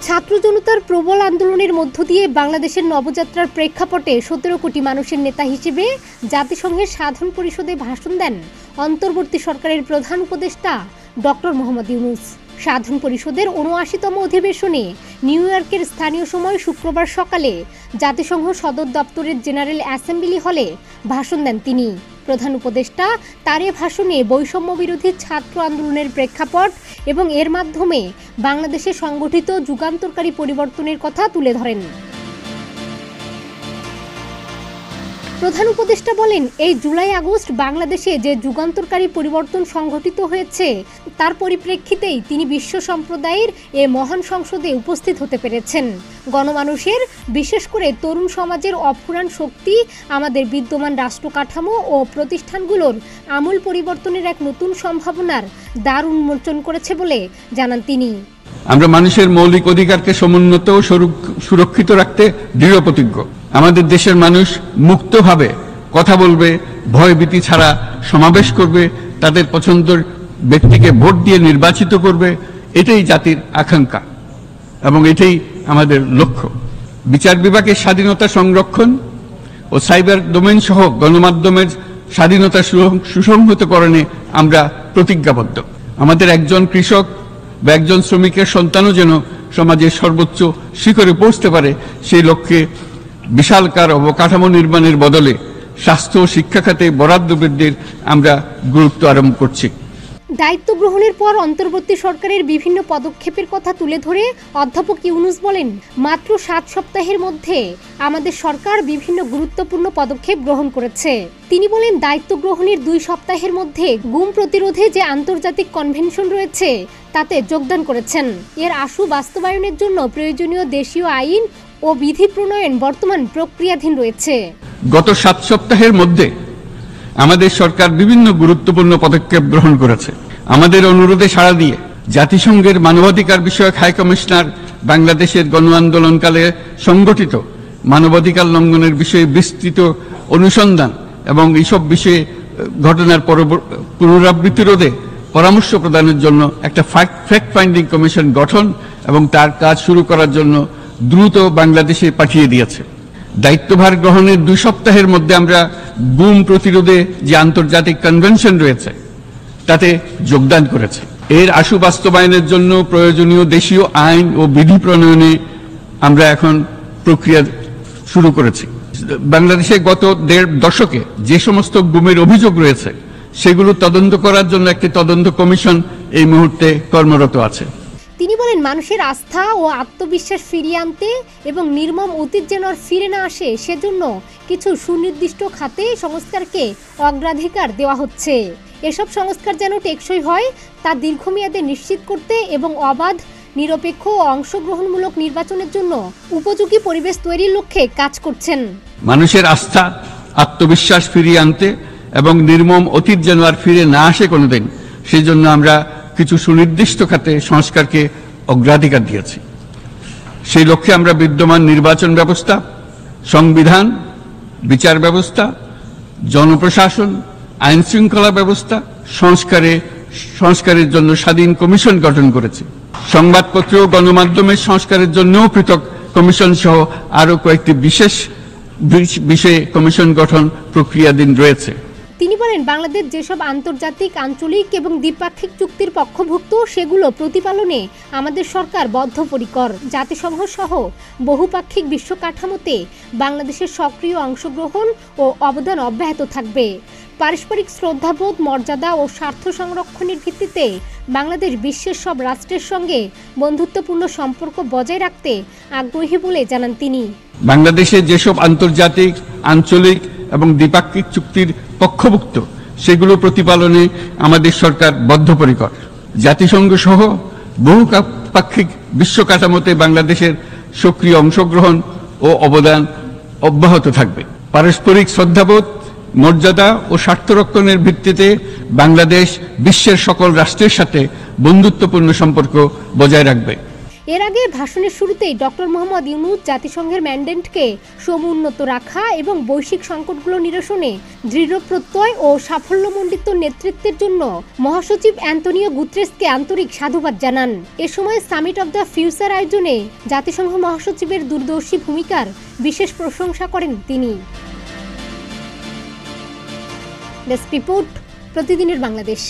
ছাত্র জনতার প্রবল আন্দোলনের মধ্য দিয়ে বাংলাদেশের নবযাত্রার প্রেক্ষাপটে 17 কোটি মানুষের নেতা হিসেবে জাতিসংঘের সাধারণ পরিষদে ভাষণ দেন অন্তর্বর্তী সরকারের প্রধান উপদেষ্টা ডক্টর মোহাম্মদ ইউনূস। সাধারণ পরিষদের ৭৯তম অধিবেশনে নিউ ইয়র্কের স্থানীয় সময় শুক্রবার সকালে জাতিসংঘ সদর দপ্তরের জেনারেল অ্যাসেম্বলি হলে ভাষণ দেন তিনি। প্রধান উপদেষ্টা তার ভাষণে বৈষম্য বিরোধী ছাত্র আন্দোলনের প্রেক্ষাপট এবং এর মাধ্যমে বাংলাদেশে সংগঠিত যুগান্তকারী পরিবর্তনের কথা তুলে ধরেন। প্রধান উপদেষ্টা বলেন, এই জুলাই আগস্ট বাংলাদেশে যে যুগান্তকারী পরিবর্তন সংঘটিত হয়েছে তার পরিপ্রেক্ষিতেই তিনি বিশ্ব সম্প্রদায়ের এ মহান সংসদে উপস্থিত হতে পেরেছেন। গণমানুষের, বিশেষ করে তরুণ সমাজের অফুরান শক্তি আমাদের বিদ্যমান রাষ্ট্র কাঠামো ও প্রতিষ্ঠানগুলোর আমূল পরিবর্তনের এক নতুন সম্ভাবনার দ্বার উন্মোচন করেছে বলে জানান তিনি। আমরা মানুষের মৌলিক অধিকারকে সমুন্নত ও সুরক্ষিত রাখতে দৃঢ় প্রতিজ্ঞ। আমাদের দেশের মানুষ মুক্তভাবে কথা বলবে, ভয়ভীতি ছাড়া সমাবেশ করবে, তাদের পছন্দের ব্যক্তিকে ভোট দিয়ে নির্বাচিত করবে। এটাই জাতির আকাঙ্ক্ষা এবং এটাই আমাদের লক্ষ্য। বিচার বিভাগের স্বাধীনতা সংরক্ষণ ও সাইবার ডোমেইন সহ গণমাধ্যমের স্বাধীনতা সুসংহতকরণে আমরা প্রতিজ্ঞাবদ্ধ। আমাদের একজন কৃষক বা একজন শ্রমিকের সন্তানও যেন সমাজের সর্বোচ্চ শিখরে পৌঁছতে পারে, সেই লক্ষ্যে বিশালকার অবকাঠামো নির্মাণের বদলে স্বাস্থ্য ও শিক্ষা খাতে বরাদ্দ বৃদ্ধির আমরা গুরুত্ব আরোপ করছি। দায়িত্ব গ্রহণের পর অন্তর্বর্তী সরকারের বিভিন্ন পদক্ষেপের কথা তুলে ধরে অধ্যাপক ইউনূস বলেন, মাত্র 7 সপ্তাহের মধ্যে আমাদের সরকার বিভিন্ন গুরুত্বপূর্ণ পদক্ষেপ গ্রহণ করেছে। তিনি বলেন, দায়িত্ব গ্রহণের 2 সপ্তাহের মধ্যে গুম প্রতিরোধে যে আন্তর্জাতিক কনভেনশন রয়েছে তাতে যোগদান করেছেন। এর আশু বাস্তবায়নের জন্য প্রয়োজনীয় দেশীয় আইন ও বিধি প্রণয়ন বর্তমান প্রক্রিয়াধীন রয়েছে। গত 7 সপ্তাহের মধ্যে আমাদের সরকার বিভিন্ন গুরুত্বপূর্ণ পদক্ষেপ গ্রহণ করেছে। আমাদের অনুরোধে সাড়া দিয়ে জাতিসংঘের মানবাধিকার বিষয়ক হাই কমিশনার বাংলাদেশের গণ আন্দোলনকালে সংগঠিত মানবাধিকার লঙ্ঘনের বিষয়ে বিস্তৃত অনুসন্ধান এবং এইসব বিষয়ে ঘটনার পুনরাবৃত্তি রোধে পরামর্শ প্রদানের জন্য একটা ফ্যাক্ট ফাইন্ডিং কমিশন গঠন এবং তার কাজ শুরু করার জন্য দ্রুত বাংলাদেশে পাঠিয়ে দিয়েছে। দায়িত্বভার গ্রহণের 2 সপ্তাহের মধ্যে আমরা গুম প্রতিরোধে যে আন্তর্জাতিক কনভেনশন রয়েছে তাতে যোগদান করেছে। এর আশু বাস্তবায়নের জন্য প্রয়োজনীয় দেশীয় আইন ও বিধি প্রণয়নে আমরা এখন প্রক্রিয়া শুরু করেছি। বাংলাদেশে গত 1.5 দশকে যে সমস্ত গুমের অভিযোগ রয়েছে সেগুলো তদন্ত করার জন্য একটি তদন্ত কমিশন এই মুহূর্তে কর্মরত আছে। তিনি বলেন, মানুষের আস্থা ও আত্মবিশ্বাস ফিরিয়ে আনতে এবং নির্মম অতীত যেন আর ফিরে না আসে সেজন্য কিছু সুনির্দিষ্ট খাতে সংস্কারকে অগ্রাধিকার দেওয়া হচ্ছে। এসব সংস্কার যেন টেকসই হয় তা দীর্ঘমেয়াদে নিশ্চিত করতে এবং অবাধ, নিরপেক্ষ ও অংশগ্রহণমূলক নির্বাচনের জন্য উপযোগী পরিবেশ তৈরির লক্ষ্যে কাজ করছেন। মানুষের আস্থা, আত্মবিশ্বাস ফিরিয়ে আনতে এবং নির্মম অতীত যেন আর ফিরে না আসে কোনোদিন, সেই জন্য আমরা কিছু সুনির্দিষ্ট খাতে সংস্কারকে অগ্রাধিকার দিয়েছি। সেই লক্ষ্যে আমরা বিদ্যমান নির্বাচন ব্যবস্থা, সংবিধান, বিচার ব্যবস্থা, জনপ্রশাসন, আইন শৃঙ্খলা ব্যবস্থা সংস্কারের জন্য স্বাধীন কমিশন গঠন করেছি। সংবাদপত্র ও গণমাধ্যমের সংস্কারের জন্যও পৃথক কমিশন সহ আরো কয়েকটি বিশেষ বিষয়ে কমিশন গঠন প্রক্রিয়াধীন রয়েছে। তিনি বলেন, বাংলাদেশ যেসব আন্তর্জাতিক, আঞ্চলিক এবং দ্বিপাক্ষিক চুক্তির পক্ষভুক্ত সেগুলো প্রতিপালনে আমাদের সরকার বদ্ধপরিকর। জাতিসংঘ সহ বহুপাক্ষিক বিশ্ব কাঠামোতে বাংলাদেশের সক্রিয় অংশগ্রহণ ও অবদান অব্যাহত থাকবে। পারস্পরিক শ্রদ্ধাবোধ, মর্যাদা ও স্বার্থ সংরক্ষণের ভিত্তিতে বাংলাদেশ বিশ্বের সব রাষ্ট্রের সঙ্গে বন্ধুত্বপূর্ণ সম্পর্ক বজায় রাখতে আগ্রহী বলে জানান তিনি। বাংলাদেশের যেসব আন্তর্জাতিক, আঞ্চলিক এবং দ্বিপাক্ষিক চুক্তির পক্ষভুক্ত সেগুলো প্রতিপালনে আমাদের সরকার বদ্ধপরিকর। জাতিসংঘ সহ বহুপাক্ষিক বিশ্ব কাঠামোতে বাংলাদেশের সক্রিয় অংশগ্রহণ ও অবদান অব্যাহত থাকবে। পারস্পরিক শ্রদ্ধাবোধ, মর্যাদা ও স্বার্থ রক্ষণের ভিত্তিতে বাংলাদেশ বিশ্বের সকল রাষ্ট্রের সাথে বন্ধুত্বপূর্ণ সম্পর্ক বজায় রাখবে। এর আগে ভাষণের শুরুতেই ডক্টর মোহাম্মদ ইউনূস জাতিসংঘের ম্যান্ডেটকে সমুন্নত রাখা এবং বৈশ্বিক সংকটগুলো নিরসনে দৃঢ় প্রত্যয় ও সাফল্যমণ্ডিত নেতৃত্বের জন্য মহাসচিব অ্যান্তোনিও গুতেরেসকে আন্তরিক সাধুবাদ জানান। এ সময় সামিট অব দ্য ফিউচার আয়োজনে জাতিসংঘ মহাসচিবের দূরদর্শী ভূমিকার বিশেষ প্রশংসা করেন তিনি। ডেস্ক রিপোর্ট, প্রতিদিনের বাংলাদেশ।